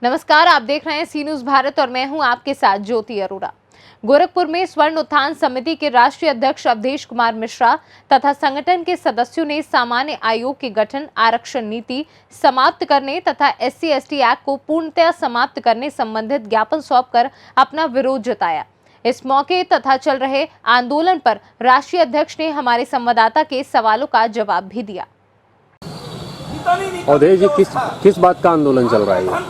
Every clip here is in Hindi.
नमस्कार, आप देख रहे हैं सी न्यूज़ भारत और मैं हूं आपके साथ ज्योति अरोड़ा। गोरखपुर में स्वर्ण उत्थान समिति के राष्ट्रीय अध्यक्ष अवधेश कुमार मिश्रा तथा संगठन के सदस्यों ने सामान्य आयोग के गठन, आरक्षण नीति समाप्त करने तथा SC/ST एक्ट को पूर्णतया समाप्त करने संबंधित ज्ञापन सौंपकर अपना विरोध जताया। इस मौके तथा चल रहे आंदोलन पर राष्ट्रीय अध्यक्ष ने हमारे संवाददाता के सवालों का जवाब भी दिया। अवधेश जी, किस बात का आंदोलन चल रहा है?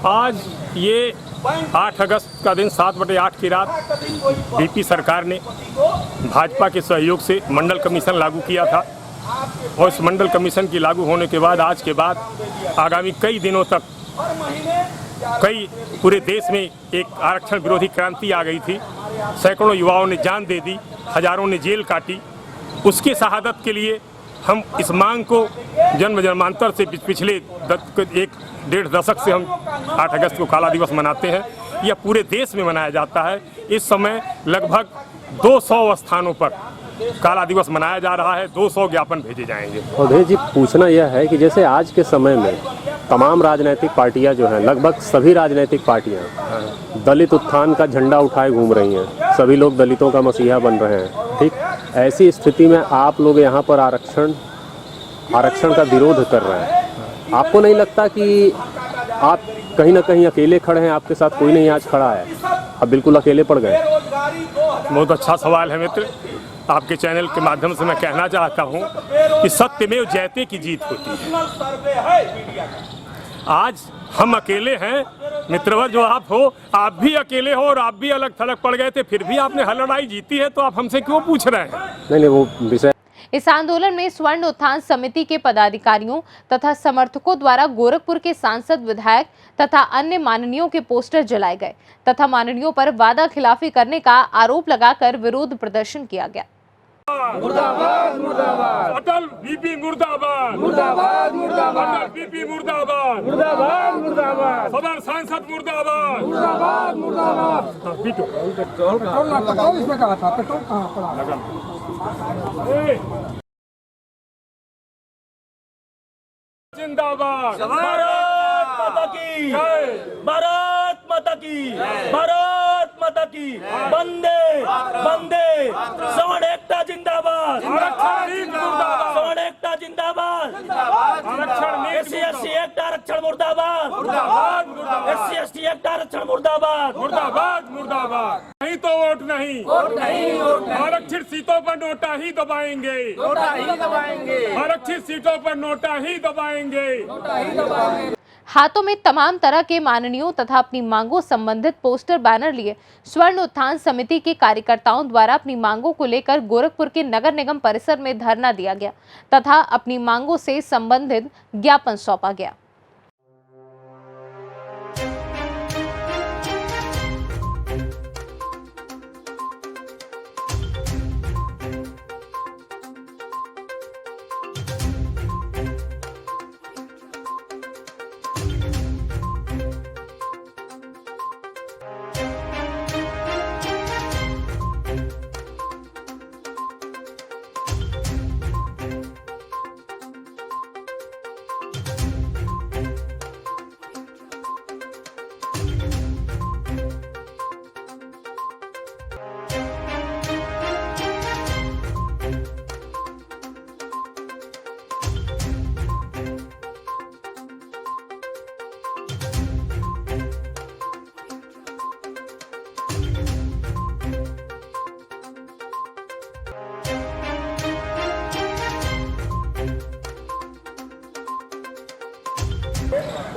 आज ये 8 अगस्त का दिन 7/8 की रात BP सरकार ने भाजपा के सहयोग से मंडल कमीशन लागू किया था और इस मंडल कमीशन की लागू होने के बाद आज के बाद आगामी कई दिनों तक पूरे देश में एक आरक्षण विरोधी क्रांति आ गई थी। सैकड़ों युवाओं ने जान दे दी, हजारों ने जेल काटी। उसकी शहादत के लिए हम इस मांग को जन्म जन्मांतर से पिछले 1.5 दशक से हम 8 अगस्त को काला दिवस मनाते हैं। यह पूरे देश में मनाया जाता है। इस समय लगभग 200 स्थानों पर काला दिवस मनाया जा रहा है। 200 ज्ञापन भेजे जाएंगे। अवधेश जी, पूछना यह है कि जैसे आज के समय में तमाम राजनीतिक पार्टियां जो हैं, लगभग सभी राजनीतिक पार्टियां दलित उत्थान का झंडा उठाए घूम रही हैं। सभी लोग दलितों का मसीहा बन रहे हैं। ठीक, ऐसी स्थिति में आप लोग यहाँ पर आरक्षण का विरोध कर रहे हैं। आपको नहीं लगता कि आप कहीं ना कहीं अकेले खड़े हैं? आपके साथ कोई नहीं आज खड़ा है, आप बिल्कुल अकेले पड़ गए। बहुत अच्छा सवाल है मित्र। आपके चैनल के माध्यम से मैं कहना चाहता हूं कि सत्यमेव जयते की जीत होती है। आज हम अकेले हैं मित्रवर, जो आप हो, आप भी अकेले हो और आप भी अलग थलग पड़ गए थे, फिर भी आपने हर लड़ाई जीती है, तो आप हमसे क्यों पूछ रहे हैं? नहीं, वो विषय। इस आंदोलन में स्वर्ण उत्थान समिति के पदाधिकारियों तथा समर्थकों द्वारा गोरखपुर के सांसद, विधायक तथा अन्य माननीयों के पोस्टर जलाए गए तथा माननीयों पर वादा खिलाफी करने का आरोप लगाकर विरोध प्रदर्शन किया गया। मुर्दाबाद मुर्दाबाद, अटल BP मुर्दाबाद मुर्दाबाद मुर्दाबाद, अटल BP मुर्दाबाद मुर्दाबाद मुर्दाबाद, सदर सांसद मुर्दाबाद मुर्दाबाद मुर्दाबाद। पेट्रोल इसमें कहा था, पेट्रोल कहाँ पड़ा? जिंदाबाद। भारत माता की जय, भारत माता की, भारत माता की, वंदे वंदे। सवर्ण एकता जिंदाबाद, सवर्ण एकता जिंदाबाद, SC/ST एक्ट आरक्षण मुर्दाबाद, SC/ST एक्ट आरक्षण मुर्दाबाद, मुर्दाबाद मुर्दाबाद। नहीं तो वोट नहीं, आरक्षित सीटों पर नोटा ही दबाएंगे, आरक्षित सीटों पर नोटा ही दबाएंगे। हाथों में तमाम तरह के माननीयों तथा अपनी मांगों संबंधित पोस्टर, बैनर लिए स्वर्ण उत्थान समिति के कार्यकर्ताओं द्वारा अपनी मांगों को लेकर गोरखपुर के नगर निगम परिसर में धरना दिया गया तथा अपनी मांगों से संबंधित ज्ञापन सौंपा गया।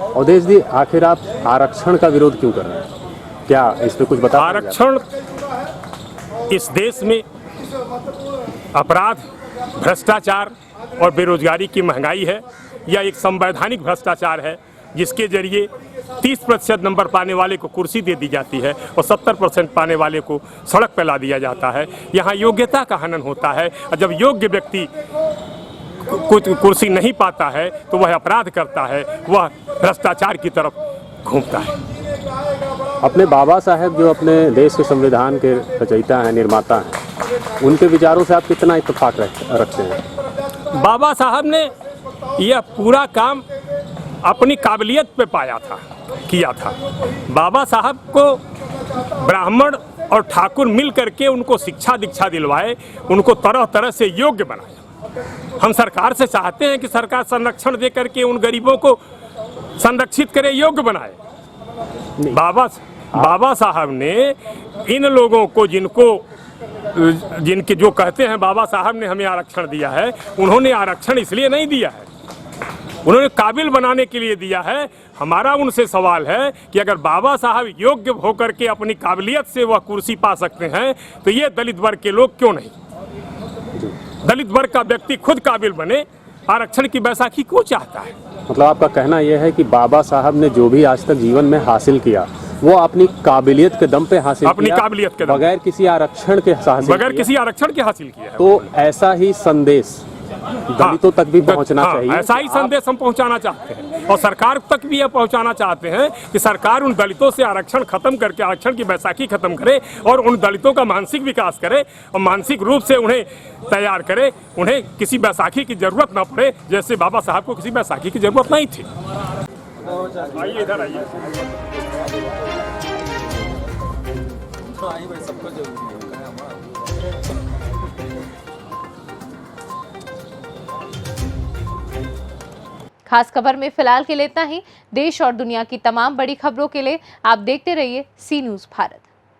अवधेश जी, आखिर आप आरक्षण का विरोध क्यों कर रहे हैं? क्या इस पे कुछ बता? आरक्षण इस देश में अपराध, भ्रष्टाचार और बेरोजगारी की महंगाई है। यह एक संवैधानिक भ्रष्टाचार है जिसके जरिए 30% नंबर पाने वाले को कुर्सी दे दी जाती है और 70% पाने वाले को सड़क पर ला दिया जाता है। यहाँ योग्यता का हनन होता है और जब योग्य व्यक्ति कुर्सी नहीं पाता है तो वह अपराध करता है, वह भ्रष्टाचार की तरफ घूमता है। अपने बाबा साहेब जो अपने देश के संविधान के रचयिता हैं, निर्माता हैं, उनके विचारों से आप कितना इत्तेफाक रखते हैं? बाबा साहब ने यह पूरा काम अपनी काबिलियत पे पाया था, किया था। बाबा साहब को ब्राह्मण और ठाकुर मिल करके उनको शिक्षा दीक्षा दिलवाए, उनको तरह तरह से योग्य बनाया। हम सरकार से चाहते हैं कि सरकार संरक्षण दे करके उन गरीबों को संरक्षित करे, योग्य बनाए। बाबा साहब ने इन लोगों को जिनके जो कहते हैं बाबा साहब ने हमें आरक्षण दिया है, उन्होंने आरक्षण इसलिए नहीं दिया है, उन्होंने काबिल बनाने के लिए दिया है। हमारा उनसे सवाल है कि अगर बाबा साहब योग्य होकर के अपनी काबिलियत से वह कुर्सी पा सकते हैं, तो ये दलित वर्ग के लोग क्यों नहीं? दलित वर्ग का व्यक्ति खुद काबिल बने, आरक्षण की बैसाखी क्यों चाहता है? मतलब आपका कहना यह है कि बाबा साहब ने जो भी आज तक जीवन में हासिल किया वो अपनी काबिलियत के दम पे हासिल अपनी किया, काबिलियत के दम, बगैर किसी आरक्षण के बगैर किसी आरक्षण के हासिल किया है। तो ऐसा ही संदेश दलितों तक भी पहुंचना चाहिए। ऐसा ही संदेश हम पहुंचाना चाहते हैं और सरकार तक भी यह पहुंचाना चाहते हैं कि सरकार उन दलितों से आरक्षण खत्म करके आरक्षण की बैसाखी खत्म करे और उन दलितों का मानसिक विकास करे और मानसिक रूप से उन्हें तैयार करे, उन्हें किसी बैसाखी की जरूरत न पड़े, जैसे बाबा साहब को किसी बैसाखी की जरूरत नहीं थी। आइए इधर आइए। खास खबर में फिलहाल के लिए इतना ही। देश और दुनिया की तमाम बड़ी खबरों के लिए आप देखते रहिए सी न्यूज़ भारत।